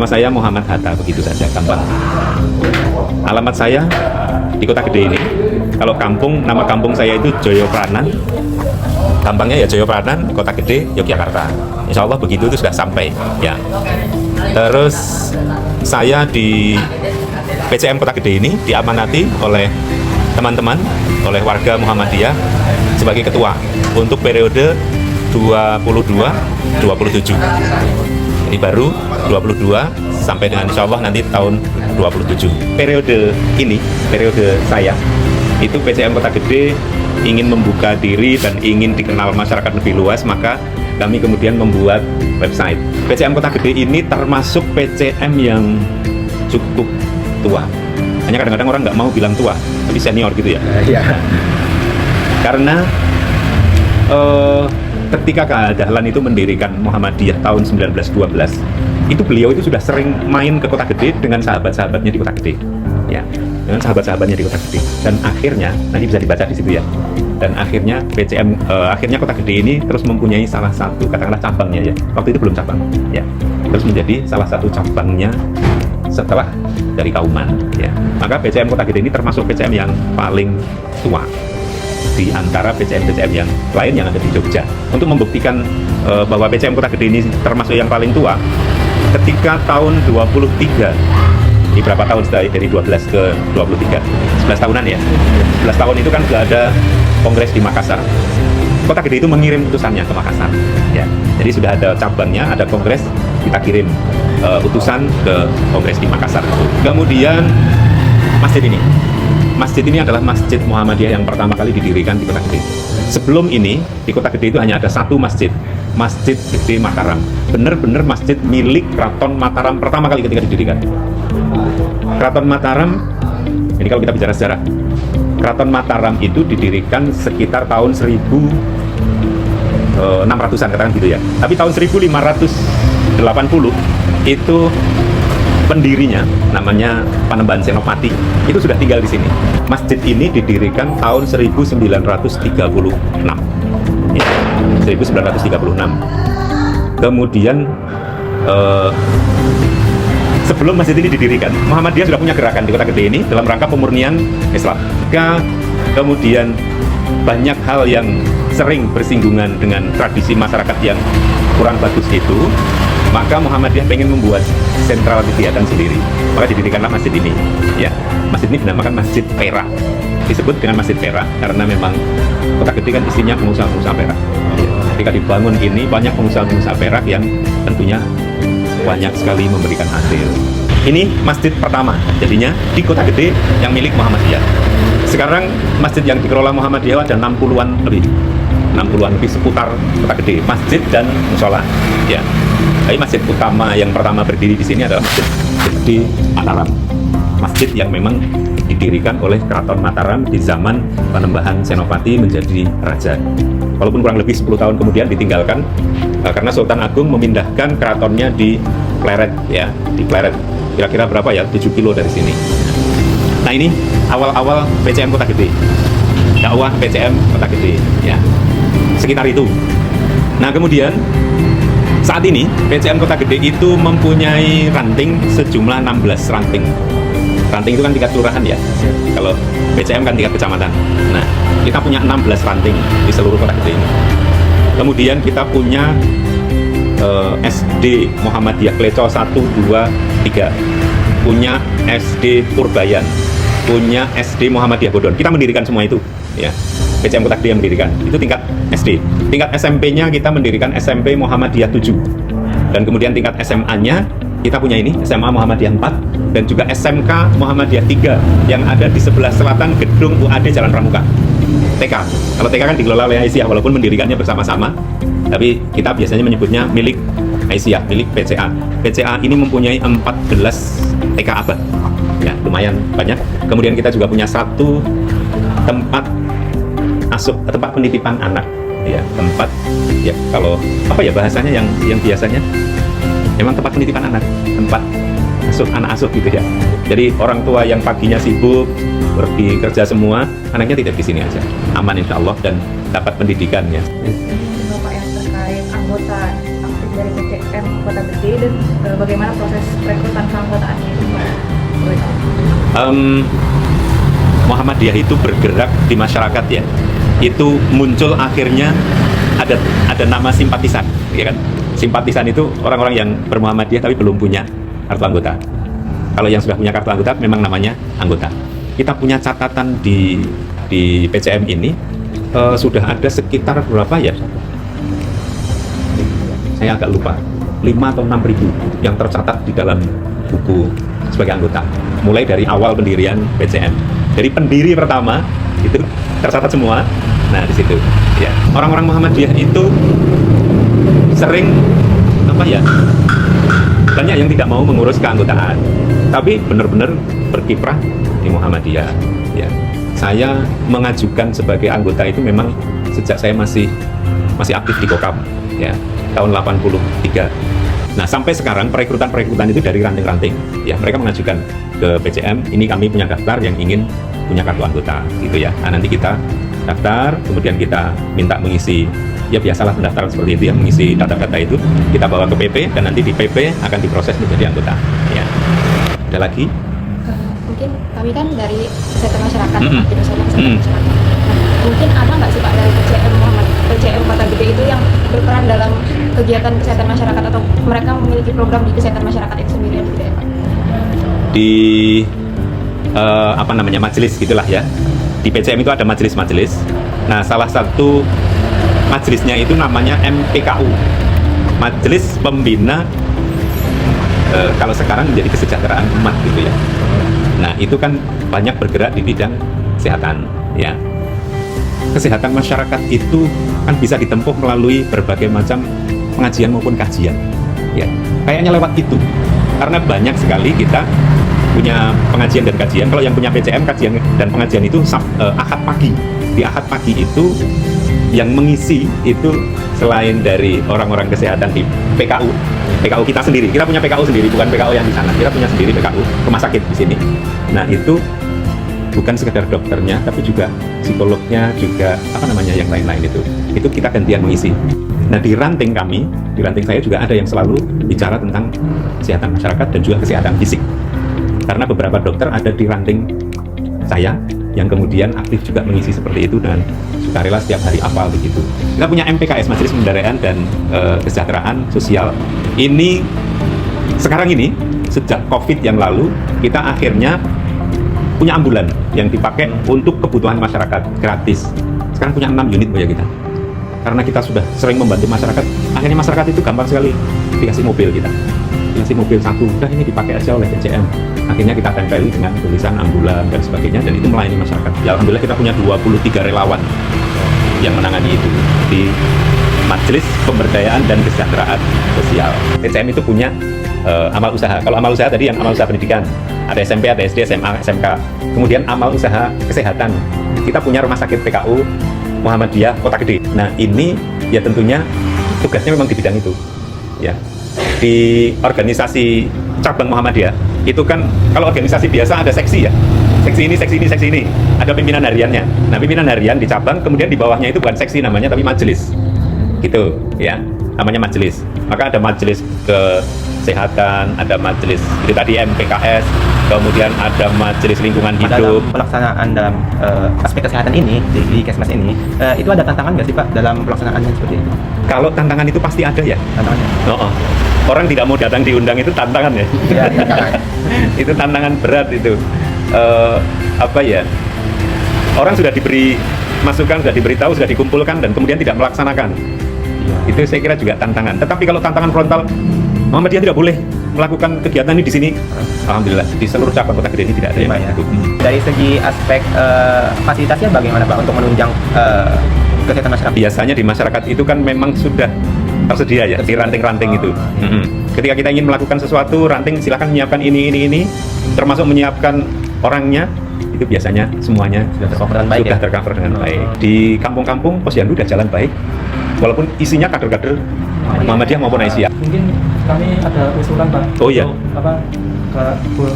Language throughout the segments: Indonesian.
saya Muhammad Hatta, begitu saja, gampang. Alamat saya di Kota Gede ini. Kalau kampung, nama kampung saya itu Joyopranan. Gampangnya ya Joyopranan, Kota Gede, Yogyakarta. Insya Allah begitu itu sudah sampai. Ya. Terus saya di PCM Kota Gede ini diamanati oleh teman-teman, oleh warga Muhammadiyah sebagai ketua untuk periode 22-27. Ini baru 22 sampai dengan insya Allah nanti tahun 27. Periode ini, periode saya, itu PCM Kota Gede ingin membuka diri dan ingin dikenal masyarakat lebih luas, maka kami kemudian membuat website. PCM Kota Gede ini termasuk PCM yang cukup tua. Hanya kadang-kadang orang nggak mau bilang tua, tapi senior gitu ya. Karena ketika Kak Dahlan itu mendirikan Muhammadiyah tahun 1912, itu beliau itu sudah sering main ke Kota Gede dengan sahabat-sahabatnya di Kota Gede, ya, dengan sahabat-sahabatnya di Kota Gede. Dan akhirnya nanti bisa dibaca di situ ya. Dan akhirnya PCM, akhirnya Kota Gede ini terus mempunyai salah satu katakanlah cabangnya ya. Waktu itu belum cabang, ya. Terus menjadi salah satu cabangnya setelah dari Kauman, ya. Maka PCM Kota Gede ini termasuk PCM yang paling tua di antara PCM-PCM yang lain yang ada di Jogja. Untuk membuktikan bahwa PCM Kota Gede ini termasuk yang paling tua, ketika tahun 23, ini berapa tahun setelah dari 12 ke 23? 11 tahunan ya. 11 tahun itu kan sudah ada kongres di Makassar. Kota Gede itu mengirim utusannya ke Makassar, ya. Jadi sudah ada cabangnya, ada kongres, kita kirim utusan ke kongres di Makassar. Kemudian masjid ini. Masjid ini adalah Masjid Muhammadiyah yang pertama kali didirikan di Kota Gede. Sebelum ini, di Kota Gede itu hanya ada satu masjid, Masjid Gede Mataram. Benar-benar masjid milik Keraton Mataram pertama kali ketika didirikan. Keraton Mataram, ini kalau kita bicara sejarah, Keraton Mataram itu didirikan sekitar tahun 1600-an, katakan gitu ya. Tapi tahun 1580 itu pendirinya namanya Panembahan Senopati itu sudah tinggal di sini. Masjid ini didirikan tahun 1936. Ya, 1936. Kemudian sebelum masjid ini didirikan, Muhammadiyah sudah punya gerakan di Kota Gede ini dalam rangka pemurnian Islam. Kemudian banyak hal yang sering bersinggungan dengan tradisi masyarakat yang kurang bagus itu, maka Muhammadiyah pengen membuat sentral kegiatan sendiri. Maka didirikanlah masjid ini. Ya, masjid ini dinamakan Masjid Perak. Disebut dengan Masjid Perak karena memang Kota Gede kan isinya pengusaha-pengusaha perak. Ya, ketika dibangun ini banyak pengusaha-pengusaha perak yang tentunya banyak sekali memberikan hasil. Ini masjid pertama, jadinya di Kota Gede yang milik Muhammadiyah. Sekarang masjid yang dikelola Muhammadiyah ada 60-an lebih. 60-an lebih seputar Kota Gede, masjid dan musola. Ya. Tapi masjid utama yang pertama berdiri di sini adalah Masjid Gede Mataram. Masjid yang memang didirikan oleh Keraton Mataram di zaman Panembahan Senopati menjadi raja. Walaupun kurang lebih 10 tahun kemudian ditinggalkan karena Sultan Agung memindahkan keratonnya di Pleret, ya, di Pleret. Kira-kira berapa ya? 7 kilo dari sini. Nah, ini awal-awal PCM Kota Gede. Dakwah PCM Kota Gede, ya. Sekitar itu. Nah, kemudian saat ini PCM Kota Gede itu mempunyai ranting sejumlah 16 ranting. Ranting itu kan tingkat kelurahan ya. Kalau PCM kan tingkat kecamatan. Nah, kita punya 16 ranting di seluruh Kota Gede ini. Kemudian kita punya SD Muhammadiyah Kleco 1, 2, 3. Punya SD Purbayan. Punya SD Muhammadiyah Bodon. Kita mendirikan semua itu, ya. PCM Kota Gede yang mendirikan. Itu tingkat SD. Tingkat SMP-nya kita mendirikan SMP Muhammadiyah 7. Dan kemudian tingkat SMA-nya kita punya ini, SMA Muhammadiyah 4 dan juga SMK Muhammadiyah 3 yang ada di sebelah selatan gedung UAD Jalan Pramuka. TK. Kalau TK kan dikelola oleh Aisyah walaupun mendirikannya bersama-sama. Tapi kita biasanya menyebutnya milik Aisyah, milik PCA. PCA ini mempunyai 14 TK abad. Ya, lumayan banyak. Kemudian kita juga punya satu tempat tempat penitipan anak, ya, tempat, ya, kalau apa ya bahasanya yang biasanya memang tempat penitipan anak, tempat anak asuh gitu ya. Jadi orang tua yang paginya sibuk pergi kerja semua, anaknya tidak di sini aja, aman insya Allah dan dapat pendidikannya. Bapak yang terkait anggota aktif dari PCM Kota Gede dan bagaimana proses perekrutan keanggotaannya itu? Muhammadiyah itu bergerak di masyarakat ya. Itu muncul akhirnya ada nama simpatisan, ya kan? Simpatisan itu orang-orang yang bermuhammadiyah tapi belum punya kartu anggota. Kalau yang sudah punya kartu anggota memang namanya anggota. Kita punya catatan di PCM ini sudah ada sekitar berapa ya? Saya agak lupa, 5 atau 6 ribu yang tercatat di dalam buku sebagai anggota. Mulai dari awal pendirian PCM. Dari pendiri pertama itu tercatat semua. Nah di situ, ya orang-orang Muhammadiyah itu sering banyak yang tidak mau mengurus keanggotaan, tapi benar-benar berkiprah di Muhammadiyah. Ya, saya mengajukan sebagai anggota itu memang sejak saya masih aktif di Kokam, ya tahun 83. Nah sampai sekarang perekrutan itu dari ranting-ranting. Ya mereka mengajukan ke PCM, ini kami punya daftar yang ingin punya kartu anggota, gitu ya. Nah nanti kita daftar, kemudian kita minta mengisi, ya biasalah pendaftaran seperti itu ya, mengisi data-data itu, kita bawa ke PP dan nanti di PP akan diproses menjadi anggota. Ya. Ada lagi? Mungkin kami kan dari kesehatan masyarakat, masyarakat. Mungkin ada nggak sih Pak dari PCM Kota Gede itu yang berperan dalam kegiatan kesehatan masyarakat atau mereka memiliki program di kesehatan masyarakat itu sendiri yang tidak Pak? Di majelis gitulah ya. Di PCM itu ada majelis-majelis. Nah, salah satu majelisnya itu namanya MPKU, Majelis Pembina kalau sekarang menjadi Kesejahteraan Umat gitu ya. Nah, itu kan banyak bergerak di bidang kesehatan ya. Kesehatan masyarakat itu kan bisa ditempuh melalui berbagai macam pengajian maupun kajian ya. Kayaknya lewat itu. Karena banyak sekali kita punya pengajian dan kajian. Kalau yang punya PCM, kajian dan pengajian itu Ahad pagi. Di Ahad pagi itu yang mengisi itu selain dari orang-orang kesehatan di PKU kita sendiri. Kita punya PKU sendiri, bukan PKU yang di sana. Kita punya sendiri PKU, rumah sakit di sini. Nah, itu bukan sekedar dokternya, tapi juga psikolognya, juga yang lain-lain itu. Itu kita gantian mengisi. Nah, di ranting saya juga ada yang selalu bicara tentang kesehatan masyarakat dan juga kesehatan fisik. Karena beberapa dokter ada di ranting saya yang kemudian aktif juga mengisi seperti itu dan sukarela setiap hari apal begitu. Kita punya MPKS, Majelis Pemberdayaan dan Kesejahteraan Sosial. Ini sekarang ini sejak COVID yang lalu kita akhirnya punya ambulan yang dipakai untuk kebutuhan masyarakat gratis. Sekarang punya 6 unit ya kita. Karena kita sudah sering membantu masyarakat, akhirnya masyarakat itu gampang sekali dikasih mobil kita. Dikasih mobil satu, udah ini dipakai aja oleh PCM. Akhirnya kita tempeli dengan tulisan ambulan dan sebagainya, dan itu melayani masyarakat. Ya, alhamdulillah kita punya 23 relawan yang menangani itu di Majelis Pemberdayaan dan Kesejahteraan Sosial. PCM itu punya amal usaha. Kalau amal usaha tadi yang amal usaha pendidikan, ada SMP, ada SD, SMA, SMK. Kemudian amal usaha kesehatan. Kita punya rumah sakit PKU Muhammadiyah Kota Gede. Nah, ini ya tentunya tugasnya memang di bidang itu. Ya. Di organisasi cabang Muhammadiyah itu kan kalau organisasi biasa ada seksi ya. Seksi ini, seksi ini, seksi ini. Ada pimpinan hariannya. Nah, pimpinan harian dicabang, kemudian di bawahnya itu bukan seksi namanya tapi majelis. Gitu, ya. Namanya majelis. Maka ada majelis kesehatan, ada majelis itu tadi MPKS, kemudian ada majelis lingkungan hidup. Dalam pelaksanaan dalam aspek kesehatan ini di Kesmas ini, itu ada tantangan nggak sih Pak dalam pelaksanaannya seperti itu? Kalau tantangan itu pasti ada ya. Tantangannya? Orang tidak mau datang diundang itu tantangan ya. Iya, tantangan. Itu tantangan berat itu. Orang sudah diberi masukan, sudah diberitahu, sudah dikumpulkan dan kemudian tidak melaksanakan. Itu saya kira juga tantangan. Tetapi kalau tantangan frontal, Muhammadiyah tidak boleh melakukan kegiatan ini di sini. Alhamdulillah di seluruh cabang Kota Gede ini tidak ada yang itu. Dari segi aspek fasilitasnya bagaimana Pak untuk menunjang kesehatan masyarakat? Biasanya di masyarakat itu kan memang sudah tersedia ya di ranting-ranting itu. Ketika kita ingin melakukan sesuatu, ranting silakan menyiapkan ini, termasuk menyiapkan orangnya. Itu biasanya semuanya sudah tercover dengan baik. Di kampung-kampung Posyandu sudah jalan baik. Walaupun isinya kader-kader Muhammadiyah maupun Aisyah. Mungkin kami ada usulan Pak. Oh, iya. Untuk,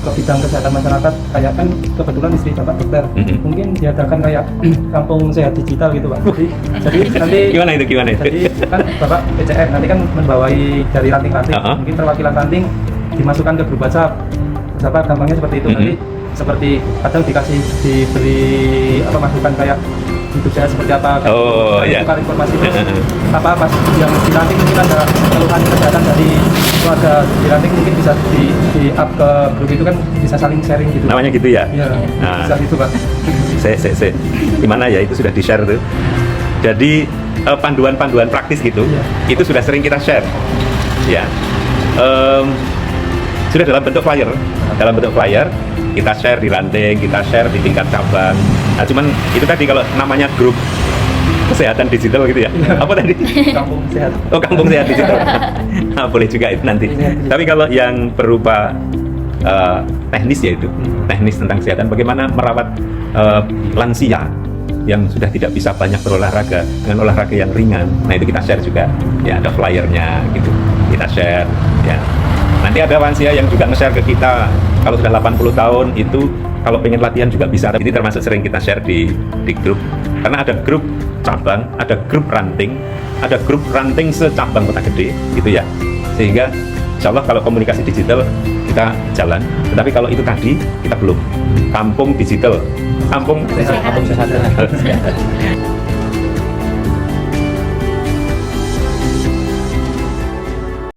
ke bidang kesehatan masyarakat, kayak kan kebetulan istri Bapak dokter. Mungkin diadakan kayak kampung sehat digital gitu Pak. Jadi nanti Gimana itu? Jadi kan Bapak PCM nanti kan membawai dari ranting-ranting, mungkin perwakilan ranting dimasukkan ke grup WhatsApp. Apa gampangnya seperti itu. Nanti seperti kadang diberi masukan kayak hidup saya seperti apa, Oh, iya. tukar informasi itu pas yang dilantik mungkin ada keluhan kesehatan dari keluarga dilantik, mungkin bisa di up ke grup itu kan, bisa saling sharing gitu. Namanya gitu ya? Iya, Nah. bisa gitu Pak. Saya gimana ya, itu sudah di-share tuh. Jadi panduan-panduan praktis gitu, Iya. itu sudah sering kita share. Ya. Sudah dalam bentuk flyer, kita share di ranting, kita share di tingkat cabang. Nah, cuman itu tadi kalau namanya grup kesehatan digital gitu ya. Apa tadi? Kampung sehat. Oh, kampung sehat digital. Nah, boleh juga itu nanti. Tapi kalau yang berupa teknis, yaitu teknis tentang kesehatan, bagaimana merawat lansia yang sudah tidak bisa banyak berolahraga dengan olahraga yang ringan. Nah, itu kita share juga. Ya, ada flyernya gitu. Kita share ya. Nanti ada lansia yang juga nge-share ke kita, kalau sudah 80 tahun itu kalau pengen latihan juga bisa. Ini termasuk sering kita share di grup, karena ada grup cabang, ada grup ranting secabang Kota Gede gitu ya. Sehingga insya Allah kalau komunikasi digital kita jalan, tetapi kalau itu tadi kita belum. Kampung digital, kampung Kampung sehat.